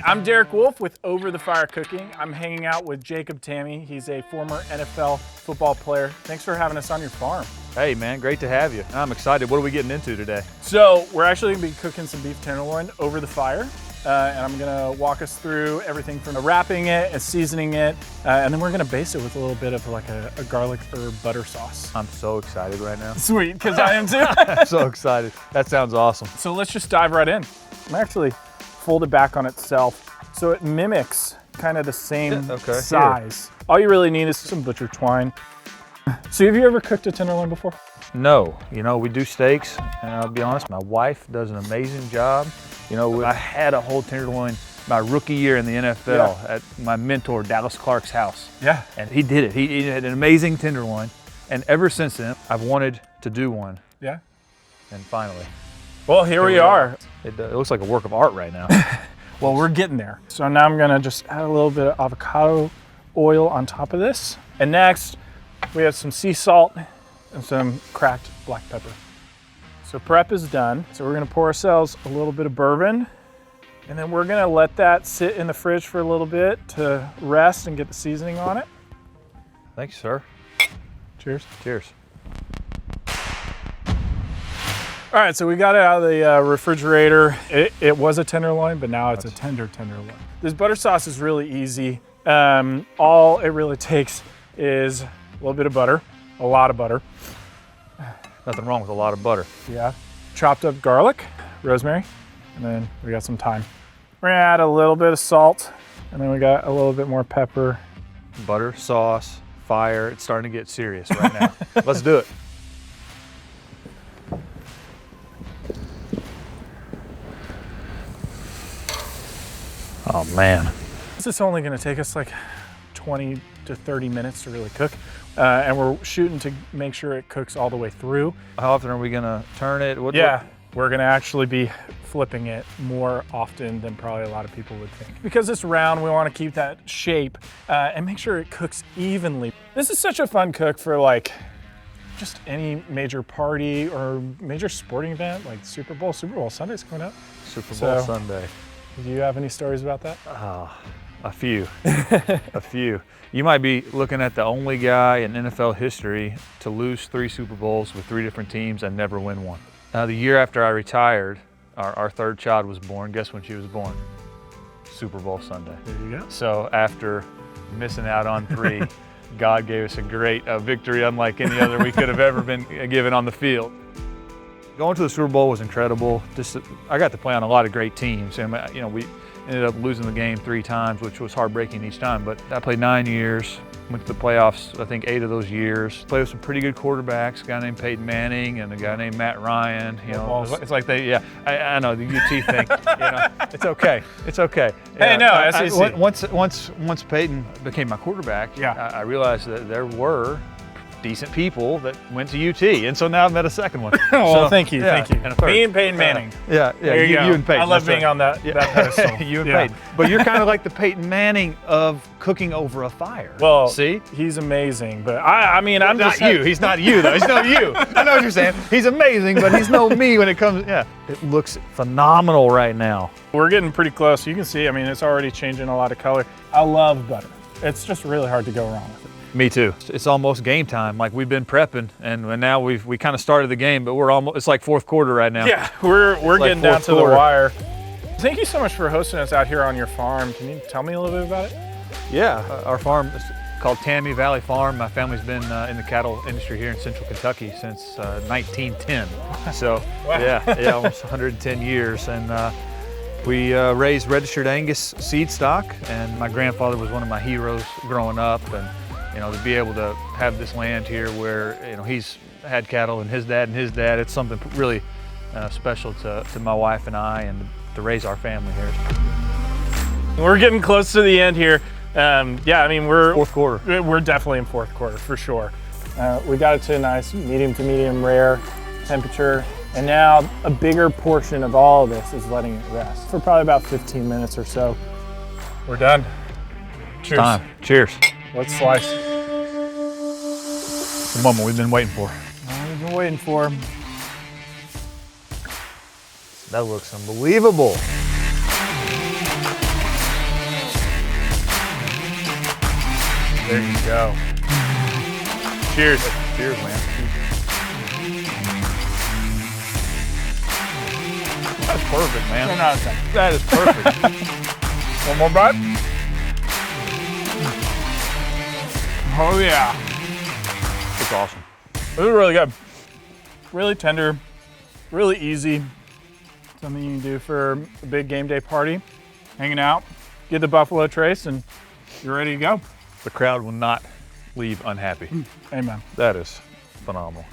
I'm Derek Wolf with Over the Fire Cooking. I'm hanging out with Jacob Tamme. He's a former NFL football player. Thanks for having us on your farm. Hey man, great to have you. I'm excited. What are we getting into today? So we're actually gonna be cooking some beef tenderloin over the fire. And I'm gonna walk us through everything from wrapping it and seasoning it. And then we're gonna baste it with a little bit of like a garlic herb butter sauce. I'm so excited right now. Sweet, because I am too. I'm so excited. That sounds awesome. So let's just dive right in. I'm actually fold it back on itself so it mimics kind of the same size. Here. All you really need is some butcher twine. So have you ever cooked a tenderloin before? No, you know, we do steaks, and I'll be honest, my wife does an amazing job. You know, I had a whole tenderloin my rookie year in the NFL at my mentor, Dallas Clark's house. Yeah. And he did it. He had an amazing tenderloin. And ever since then, I've wanted to do one. Yeah. And finally. Well, here we are. It looks like a work of art right now. Well, we're getting there. So now I'm gonna just add a little bit of avocado oil on top of this. And next, we have some sea salt and some cracked black pepper. So prep is done. So we're gonna pour ourselves a little bit of bourbon, and then we're gonna let that sit in the fridge for a little bit to rest and get the seasoning on it. Thank you, sir. Cheers. Cheers. All right, so we got it out of the refrigerator. It was a tenderloin, but now it's a tender tenderloin. This butter sauce is really easy. All it really takes is a little bit of butter, a lot of butter. Nothing wrong with a lot of butter. Yeah. Chopped up garlic, rosemary, and then we got some thyme. We're gonna add a little bit of salt, and then we got a little bit more pepper. Butter, sauce, fire. It's starting to get serious right now. Let's do it. Oh man. This is only gonna take us like 20 to 30 minutes to really cook. And we're shooting to make sure it cooks all the way through. How often are we gonna turn it? We're gonna actually be flipping it more often than probably a lot of people would think. Because it's round, we wanna keep that shape and make sure it cooks evenly. This is such a fun cook for like just any major party or major sporting event, like Super Bowl. Super Bowl Sunday's coming up. Super Bowl Sunday. Do you have any stories about that? A few, a few. You might be looking at the only guy in NFL history to lose 3 Super Bowls with 3 different teams and never win one. The year after I retired, our third child was born. Guess when she was born? Super Bowl Sunday. There you go. So after missing out on 3, God gave us a great victory unlike any other we could have ever been given on the field. Going to the Super Bowl was incredible. I got to play on a lot of great teams, and you know, we ended up losing the game 3 times, which was heartbreaking each time. But I played 9 years, went to the playoffs, I think 8 of those years. Played with some pretty good quarterbacks, a guy named Peyton Manning and a guy named Matt Ryan. You know, it's like I know the UT thing. You know, it's okay. It's okay. Hey, no, SEC. Once Peyton became my quarterback, I realized that there were decent people that went to UT, and so now I've met a second one. Well, thank you, thank you. And a third. Me and Peyton Manning. You and Peyton. I love being on that pedestal. You and Peyton. But you're kind of like the Peyton Manning of cooking over a fire. Well, see? He's amazing, but I mean, I'm not you. He's not you, though. He's no you. I know what you're saying. He's amazing, but he's no me when it comes, It looks phenomenal right now. We're getting pretty close. You can see, I mean, it's already changing a lot of color. I love butter. It's just really hard to go wrong with it. Me too. It's almost game time. Like we've been prepping, and now we kind of started the game, but it's like 4th quarter right now. Yeah, we're getting down to the wire. Thank you so much for hosting us out here on your farm. Can you tell me a little bit about it? Yeah, our farm is called Tamme Valley Farm. My family's been in the cattle industry here in Central Kentucky since 1910. So wow. Almost 110 years. And we raised registered Angus seed stock, and my grandfather was one of my heroes growing up. And you know, to be able to have this land here where, you know, he's had cattle and his dad, it's something really special to my wife and I, and to raise our family here. We're getting close to the end here. I mean, we're 4th quarter. We're definitely in 4th quarter for sure. We got it to a nice medium to medium rare temperature. And now a bigger portion of all of this is letting it rest for probably about 15 minutes or so. We're done. Cheers. Time. Cheers. Let's slice. The moment we've been waiting for. We've been waiting for. That looks unbelievable. There you go. Cheers. Cheers, man. That's perfect, man. 10 out of 10. That is perfect. One more bite. Oh yeah. It's awesome. This is really good. Really tender, really easy. Something you can do for a big game day party, hanging out, get the buffalo trace, and you're ready to go. The crowd will not leave unhappy. Amen. That is phenomenal.